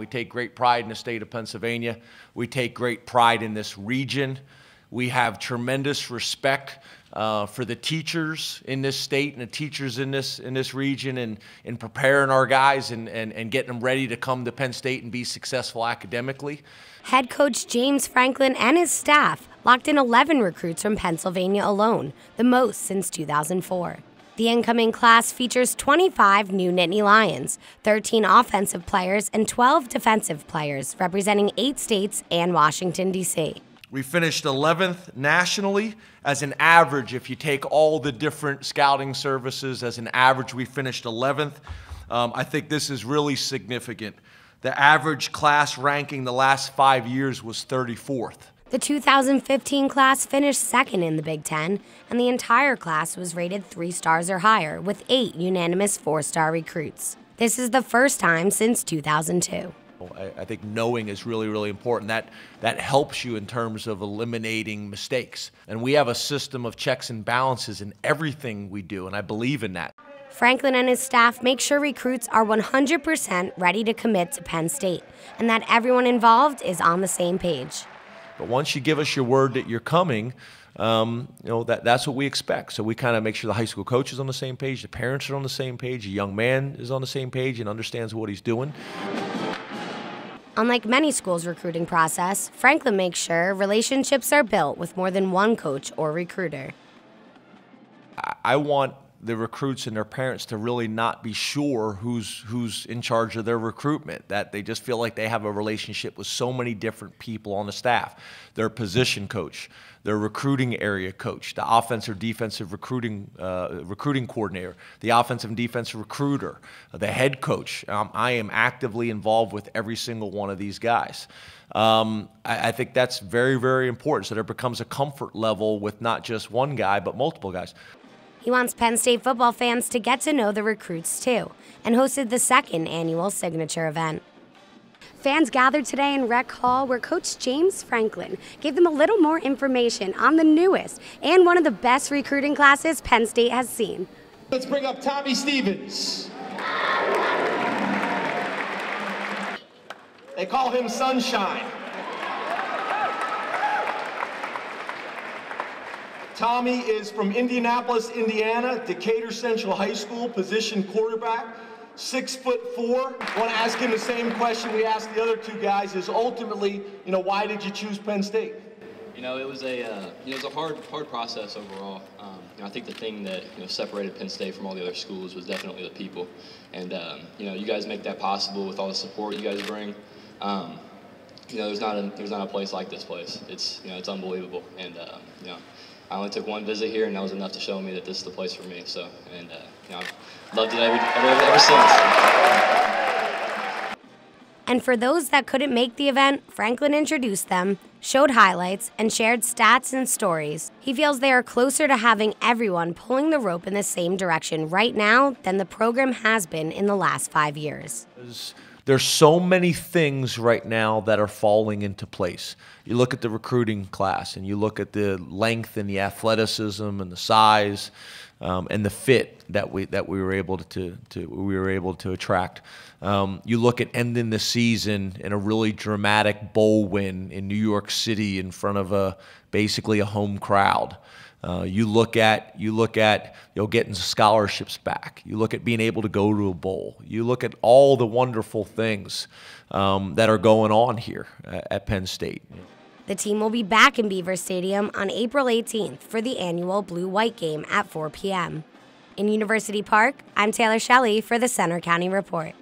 We take great pride in the state of Pennsylvania. We take great pride in this region. We have tremendous respect for the teachers in this state and the teachers in this region, and in preparing our guys and getting them ready to come to Penn State and be successful academically. Head coach James Franklin and his staff locked in 11 recruits from Pennsylvania alone, the most since 2004. The incoming class features 25 new Nittany Lions, 13 offensive players, and 12 defensive players representing 8 states and Washington, D.C. We finished 11th nationally. As an average, if you take all the different scouting services, as an average, we finished 11th. I think this is really significant. The average class ranking the last 5 years was 34th. The 2015 class finished second in the Big Ten, and the entire class was rated 3 stars or higher, with 8 unanimous 4-star recruits. This is the first time since 2002. I think knowing is really, really important. That helps you in terms of eliminating mistakes. And we have a system of checks and balances in everything we do, and I believe in that. Franklin and his staff make sure recruits are 100% ready to commit to Penn State, and that everyone involved is on the same page. But once you give us your word that you're coming, that's what we expect. So we kind of make sure the high school coach is on the same page, the parents are on the same page, the young man is on the same page and understands what he's doing. Unlike many schools' recruiting process, Franklin makes sure relationships are built with more than one coach or recruiter. I want the recruits and their parents to really not be sure who's in charge of their recruitment, that they just feel like they have a relationship with so many different people on the staff. Their position coach, their recruiting area coach, the offensive defensive recruiting coordinator, the offensive and defensive recruiter, the head coach. I am actively involved with every single one of these guys. I think that's very, very important, so there becomes a comfort level with not just one guy, but multiple guys. He wants Penn State football fans to get to know the recruits too, and hosted the 2nd annual signature event. Fans gathered today in Rec Hall where Coach James Franklin gave them a little more information on the newest and one of the best recruiting classes Penn State has seen. Let's bring up Tommy Stevens. They call him Sunshine. Tommy is from Indianapolis, Indiana, Decatur Central High School, position quarterback, 6'4". Want to ask him the same question we asked the other 2 guys: is ultimately, why did you choose Penn State? It was a hard process overall. I think the thing that separated Penn State from all the other schools was definitely the people, and you guys make that possible with all the support you guys bring. There's not a place like this place. It's unbelievable, and I only took one visit here, and that was enough to show me that this is the place for me. So, and I've loved it ever since. And for those that couldn't make the event, Franklin introduced them, showed highlights, and shared stats and stories. He feels they are closer to having everyone pulling the rope in the same direction right now than the program has been in the last 5 years. There's so many things right now that are falling into place. You look at the recruiting class, and you look at the length and the athleticism and the size and the fit that we were able to attract. You look at ending the season in a really dramatic bowl win in New York City in front of basically a home crowd. You look at getting scholarships back. You look at being able to go to a bowl. You look at all the wonderful things that are going on here at Penn State. The team will be back in Beaver Stadium on April 18th for the annual Blue-White game at 4 p.m. In University Park, I'm Taylor Shelley for the Center County Report.